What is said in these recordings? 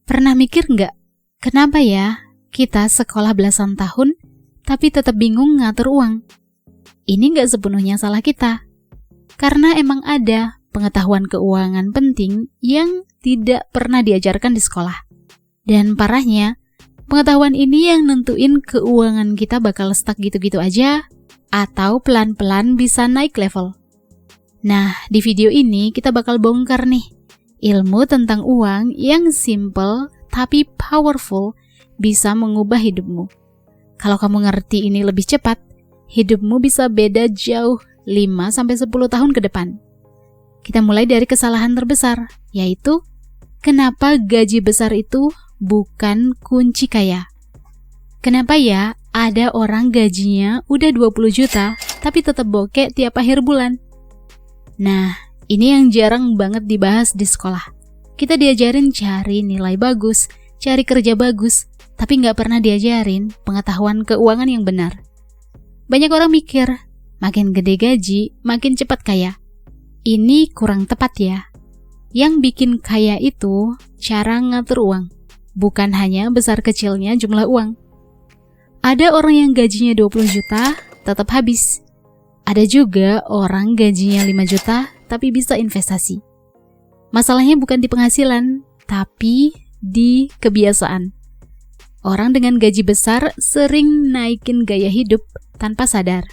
Pernah mikir nggak, kenapa ya kita sekolah belasan tahun, tapi tetap bingung ngatur uang? Ini nggak sepenuhnya salah kita, karena emang ada pengetahuan keuangan penting yang tidak pernah diajarkan di sekolah. Dan parahnya, pengetahuan ini yang nentuin keuangan kita bakal stuck gitu-gitu aja, atau pelan-pelan bisa naik level. Nah, di video ini kita bakal bongkar nih, ilmu tentang uang yang simple tapi powerful bisa mengubah hidupmu. Kalau kamu ngerti ini lebih cepat, hidupmu bisa beda jauh 5-10 tahun ke depan. Kita mulai dari kesalahan terbesar, yaitu kenapa gaji besar itu bukan kunci kaya. Kenapa ya ada orang gajinya udah 20 juta tapi tetap bokek tiap akhir bulan? Nah, ini yang jarang banget dibahas di sekolah. Kita diajarin cari nilai bagus, cari kerja bagus, tapi nggak pernah diajarin pengetahuan keuangan yang benar. Banyak orang mikir, makin gede gaji, makin cepat kaya. Ini kurang tepat ya. Yang bikin kaya itu cara ngatur uang, bukan hanya besar kecilnya jumlah uang. Ada orang yang gajinya 20 juta, tetap habis. Ada juga orang gajinya 5 juta, tapi bisa investasi. Masalahnya bukan di penghasilan, tapi di kebiasaan. Orang dengan gaji besar sering naikin gaya hidup tanpa sadar.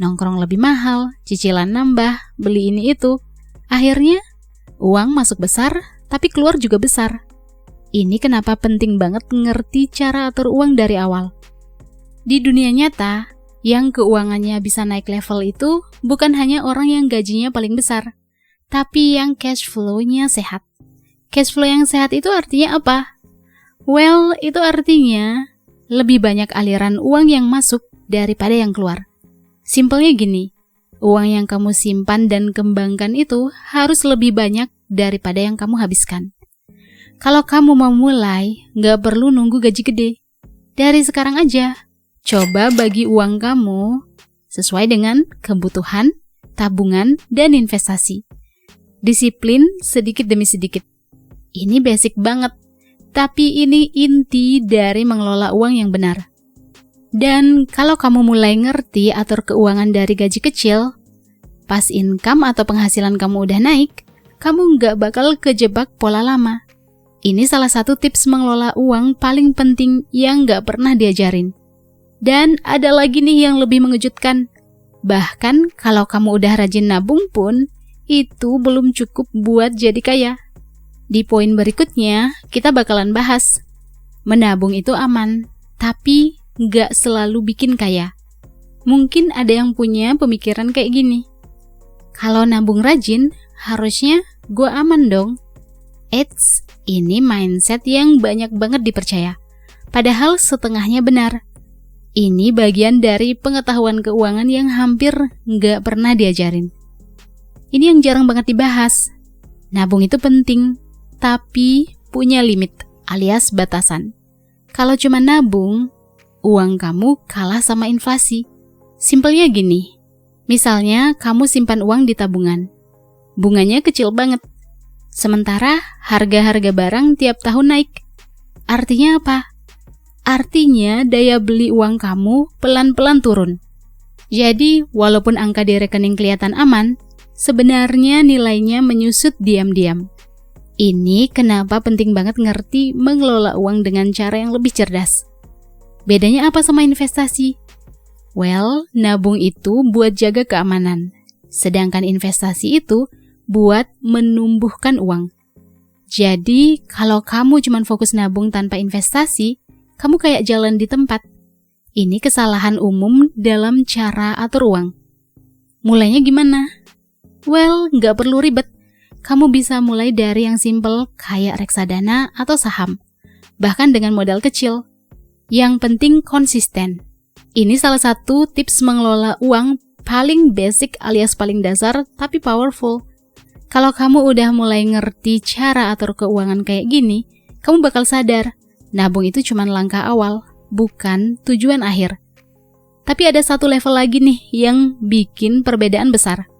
Nongkrong lebih mahal, cicilan nambah, beli ini itu. Akhirnya, uang masuk besar, tapi keluar juga besar. Ini kenapa penting banget ngerti cara atur uang dari awal. Di dunia nyata, yang keuangannya bisa naik level itu bukan hanya orang yang gajinya paling besar, tapi yang cash flow-nya sehat. Cash flow yang sehat itu artinya apa? Well, itu artinya lebih banyak aliran uang yang masuk daripada yang keluar. Simpelnya gini, uang yang kamu simpan dan kembangkan itu harus lebih banyak daripada yang kamu habiskan. Kalau kamu mau mulai, nggak perlu nunggu gaji gede. Dari sekarang aja, coba bagi uang kamu sesuai dengan kebutuhan, tabungan, dan investasi. Disiplin sedikit demi sedikit. Ini basic banget, tapi ini inti dari mengelola uang yang benar. Dan kalau kamu mulai ngerti atur keuangan dari gaji kecil, pas income atau penghasilan kamu udah naik, kamu nggak bakal kejebak pola lama. Ini salah satu tips mengelola uang paling penting yang nggak pernah diajarin. Dan ada lagi nih yang lebih mengejutkan. Bahkan kalau kamu udah rajin nabung pun, itu belum cukup buat jadi kaya. Di poin berikutnya, kita bakalan bahas. Menabung itu aman, tapi nggak selalu bikin kaya. Mungkin ada yang punya pemikiran kayak gini. Kalau nabung rajin, harusnya gue aman dong. Eits, ini mindset yang banyak banget dipercaya. Padahal setengahnya benar. Ini bagian dari pengetahuan keuangan yang hampir nggak pernah diajarin. Ini yang jarang banget dibahas. Nabung itu penting, tapi punya limit alias batasan. Kalau cuma nabung, uang kamu kalah sama inflasi. Simpelnya gini, misalnya kamu simpan uang di tabungan. Bunganya kecil banget. Sementara harga-harga barang tiap tahun naik. Artinya apa? Artinya daya beli uang kamu pelan-pelan turun. Jadi, walaupun angka di rekening kelihatan aman, sebenarnya nilainya menyusut diam-diam. Ini kenapa penting banget ngerti mengelola uang dengan cara yang lebih cerdas. Bedanya apa sama investasi? Well, nabung itu buat jaga keamanan. Sedangkan investasi itu buat menumbuhkan uang. Jadi, kalau kamu cuma fokus nabung tanpa investasi, kamu kayak jalan di tempat. Ini kesalahan umum dalam cara atur uang. Mulainya gimana? Well, nggak perlu ribet. Kamu bisa mulai dari yang simple kayak reksadana atau saham. Bahkan dengan modal kecil. Yang penting konsisten. Ini salah satu tips mengelola uang paling basic alias paling dasar tapi powerful. Kalau kamu udah mulai ngerti cara atur keuangan kayak gini, kamu bakal sadar. Nabung itu cuma langkah awal, bukan tujuan akhir. Tapi ada satu level lagi nih yang bikin perbedaan besar.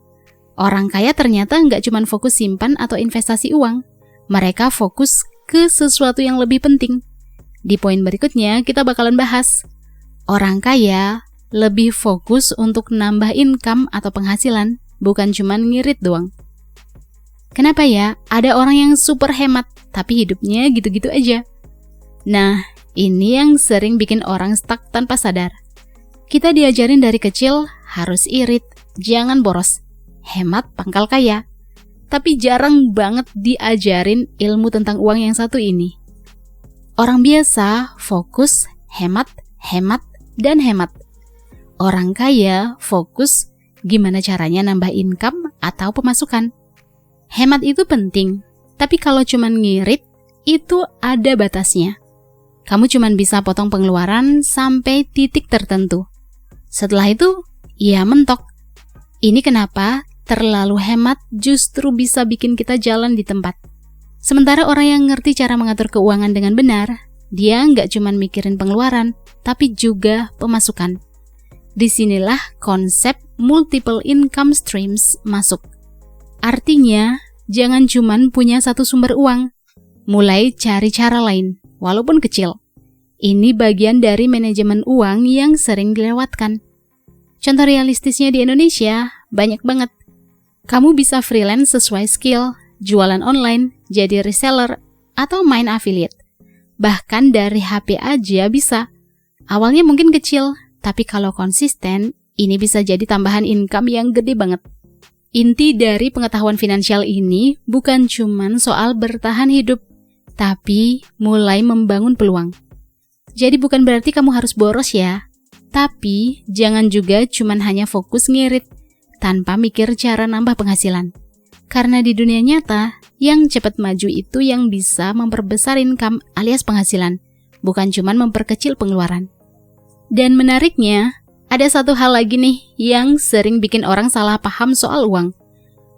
Orang kaya ternyata nggak cuma fokus simpan atau investasi uang. Mereka fokus ke sesuatu yang lebih penting. Di poin berikutnya kita bakalan bahas, orang kaya lebih fokus untuk nambah income atau penghasilan, bukan cuma ngirit doang. Kenapa ya? Ada orang yang super hemat, tapi hidupnya gitu-gitu aja. Nah, ini yang sering bikin orang stuck tanpa sadar. Kita diajarin dari kecil, harus irit, jangan boros, hemat pangkal kaya. Tapi jarang banget diajarin ilmu tentang uang yang satu ini. Orang biasa fokus hemat, hemat, dan hemat. Orang kaya fokus gimana caranya nambah income atau pemasukan. Hemat itu penting, tapi kalau cuman ngirit, itu ada batasnya. Kamu cuman bisa potong pengeluaran sampai titik tertentu. Setelah itu, ya mentok. Ini kenapa terlalu hemat justru bisa bikin kita jalan di tempat. Sementara orang yang ngerti cara mengatur keuangan dengan benar, dia nggak cuman mikirin pengeluaran, tapi juga pemasukan. Disinilah konsep multiple income streams masuk. Artinya, jangan cuman punya satu sumber uang. Mulai cari cara lain, walaupun kecil. Ini bagian dari manajemen uang yang sering dilewatkan. Contoh realistisnya di Indonesia, banyak banget. Kamu bisa freelance sesuai skill, jualan online, jadi reseller, atau main affiliate. Bahkan dari HP aja bisa. Awalnya mungkin kecil, tapi kalau konsisten, ini bisa jadi tambahan income yang gede banget. Inti dari pengetahuan finansial ini bukan cuman soal bertahan hidup, tapi mulai membangun peluang. Jadi bukan berarti kamu harus boros ya, tapi jangan juga cuman hanya fokus ngirit, tanpa mikir cara nambah penghasilan. Karena di dunia nyata, yang cepat maju itu yang bisa memperbesar income alias penghasilan, bukan cuman memperkecil pengeluaran. Dan menariknya, ada satu hal lagi nih yang sering bikin orang salah paham soal uang.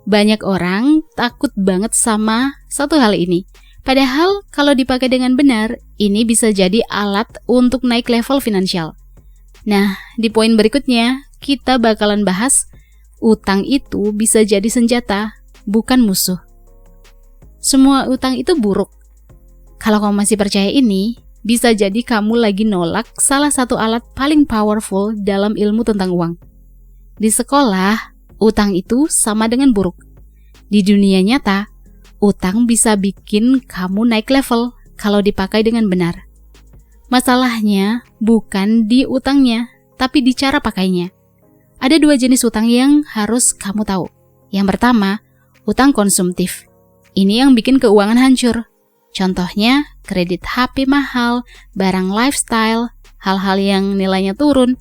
Banyak orang takut banget sama satu hal ini. Padahal kalau dipakai dengan benar, ini bisa jadi alat untuk naik level finansial. Nah, di poin berikutnya, kita bakalan bahas utang itu bisa jadi senjata, bukan musuh. Semua utang itu buruk. Kalau kamu masih percaya ini, bisa jadi kamu lagi nolak salah satu alat paling powerful dalam ilmu tentang uang. Di sekolah, utang itu sama dengan buruk. Di dunia nyata, utang bisa bikin kamu naik level kalau dipakai dengan benar. Masalahnya bukan di utangnya, tapi di cara pakainya. Ada dua jenis utang yang harus kamu tahu. Yang pertama, utang konsumtif. Ini yang bikin keuangan hancur. Contohnya, kredit HP mahal, barang lifestyle, hal-hal yang nilainya turun.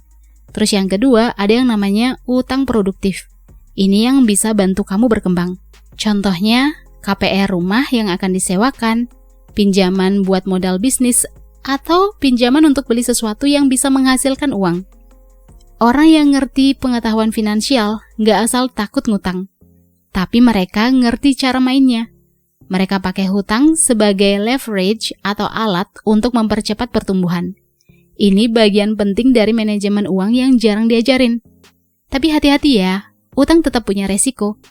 Terus yang kedua, ada yang namanya utang produktif. Ini yang bisa bantu kamu berkembang. Contohnya, KPR rumah yang akan disewakan, pinjaman buat modal bisnis, atau pinjaman untuk beli sesuatu yang bisa menghasilkan uang. Orang yang ngerti pengetahuan finansial nggak asal takut ngutang, tapi mereka ngerti cara mainnya. Mereka pakai hutang sebagai leverage atau alat untuk mempercepat pertumbuhan. Ini bagian penting dari manajemen uang yang jarang diajarin. Tapi hati-hati ya, utang tetap punya resiko.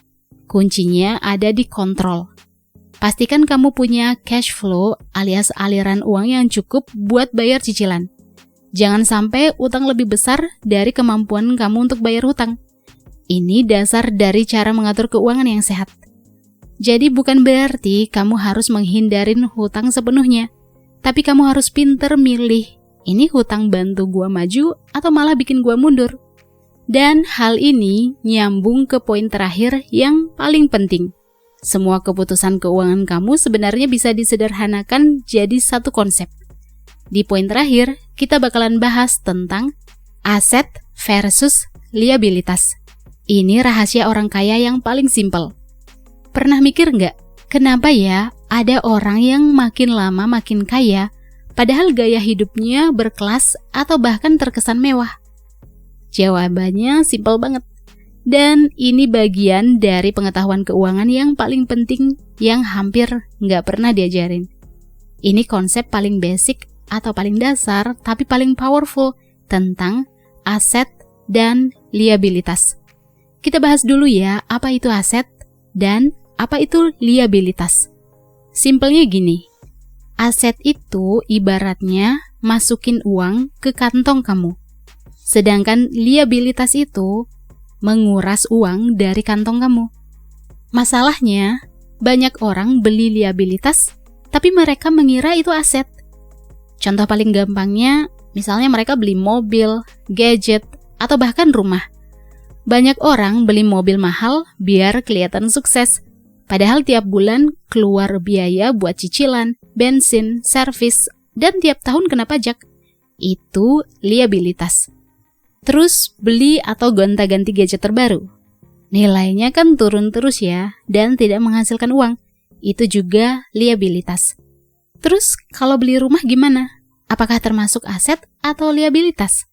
Kuncinya ada di kontrol. Pastikan kamu punya cash flow alias aliran uang yang cukup buat bayar cicilan. Jangan sampai utang lebih besar dari kemampuan kamu untuk bayar hutang. Ini dasar dari cara mengatur keuangan yang sehat. Jadi bukan berarti kamu harus menghindarin hutang sepenuhnya, tapi kamu harus pinter milih, ini hutang bantu gua maju atau malah bikin gua mundur. Dan hal ini nyambung ke poin terakhir yang paling penting. Semua keputusan keuangan kamu sebenarnya bisa disederhanakan jadi satu konsep. Di poin terakhir, kita bakalan bahas tentang aset versus liabilitas. Ini rahasia orang kaya yang paling simpel. Pernah mikir nggak, kenapa ya ada orang yang makin lama makin kaya, padahal gaya hidupnya berkelas atau bahkan terkesan mewah? Jawabannya simpel banget. Dan ini bagian dari pengetahuan keuangan yang paling penting yang hampir nggak pernah diajarin. Ini konsep paling basic atau paling dasar, tapi paling powerful tentang aset dan liabilitas. Kita bahas dulu ya, apa itu aset dan apa itu liabilitas. Simpelnya gini, Aset itu ibaratnya masukin uang ke kantong kamu. Sedangkan liabilitas itu menguras uang dari kantong kamu. Masalahnya, banyak orang beli liabilitas, tapi mereka mengira itu aset. Contoh paling gampangnya, misalnya mereka beli mobil, gadget, atau bahkan rumah. Banyak orang beli mobil mahal biar kelihatan sukses, padahal tiap bulan keluar biaya buat cicilan, bensin, servis, dan tiap tahun kena pajak. Itu liabilitas. Terus beli atau gonta-ganti gadget terbaru. Nilainya kan turun terus ya, dan tidak menghasilkan uang. Itu juga liabilitas. Terus kalau beli rumah gimana? Apakah termasuk aset atau liabilitas?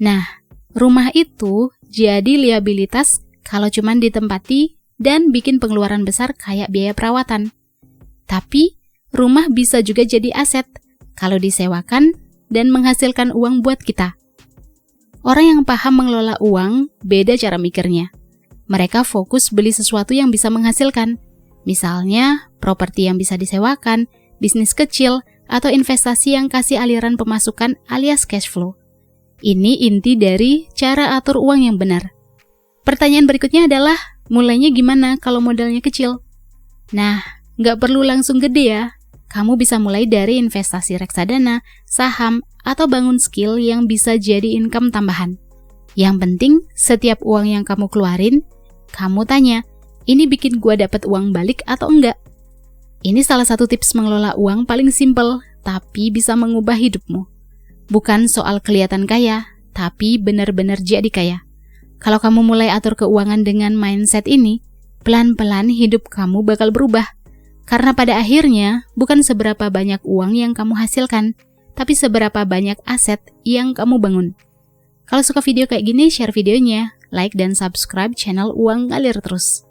Nah, rumah itu jadi liabilitas kalau cuma ditempati dan bikin pengeluaran besar kayak biaya perawatan. Tapi, rumah bisa juga jadi aset kalau disewakan dan menghasilkan uang buat kita. Orang yang paham mengelola uang beda cara mikirnya. Mereka fokus beli sesuatu yang bisa menghasilkan. Misalnya, properti yang bisa disewakan, bisnis kecil, atau investasi yang kasih aliran pemasukan alias cash flow. Ini inti dari cara atur uang yang benar. Pertanyaan berikutnya adalah, mulainya gimana kalau modalnya kecil? Nah, nggak perlu langsung gede ya. Kamu bisa mulai dari investasi reksadana, saham, atau bangun skill yang bisa jadi income tambahan. Yang penting, setiap uang yang kamu keluarin, kamu tanya, ini bikin gua dapat uang balik atau enggak? Ini salah satu tips mengelola uang paling simpel, tapi bisa mengubah hidupmu. Bukan soal kelihatan kaya, tapi benar-benar jadi kaya. Kalau kamu mulai atur keuangan dengan mindset ini, pelan-pelan hidup kamu bakal berubah. Karena pada akhirnya, bukan seberapa banyak uang yang kamu hasilkan, tapi seberapa banyak aset yang kamu bangun. Kalau suka video kayak gini, share videonya, like dan subscribe channel Uang Ngalir Terus.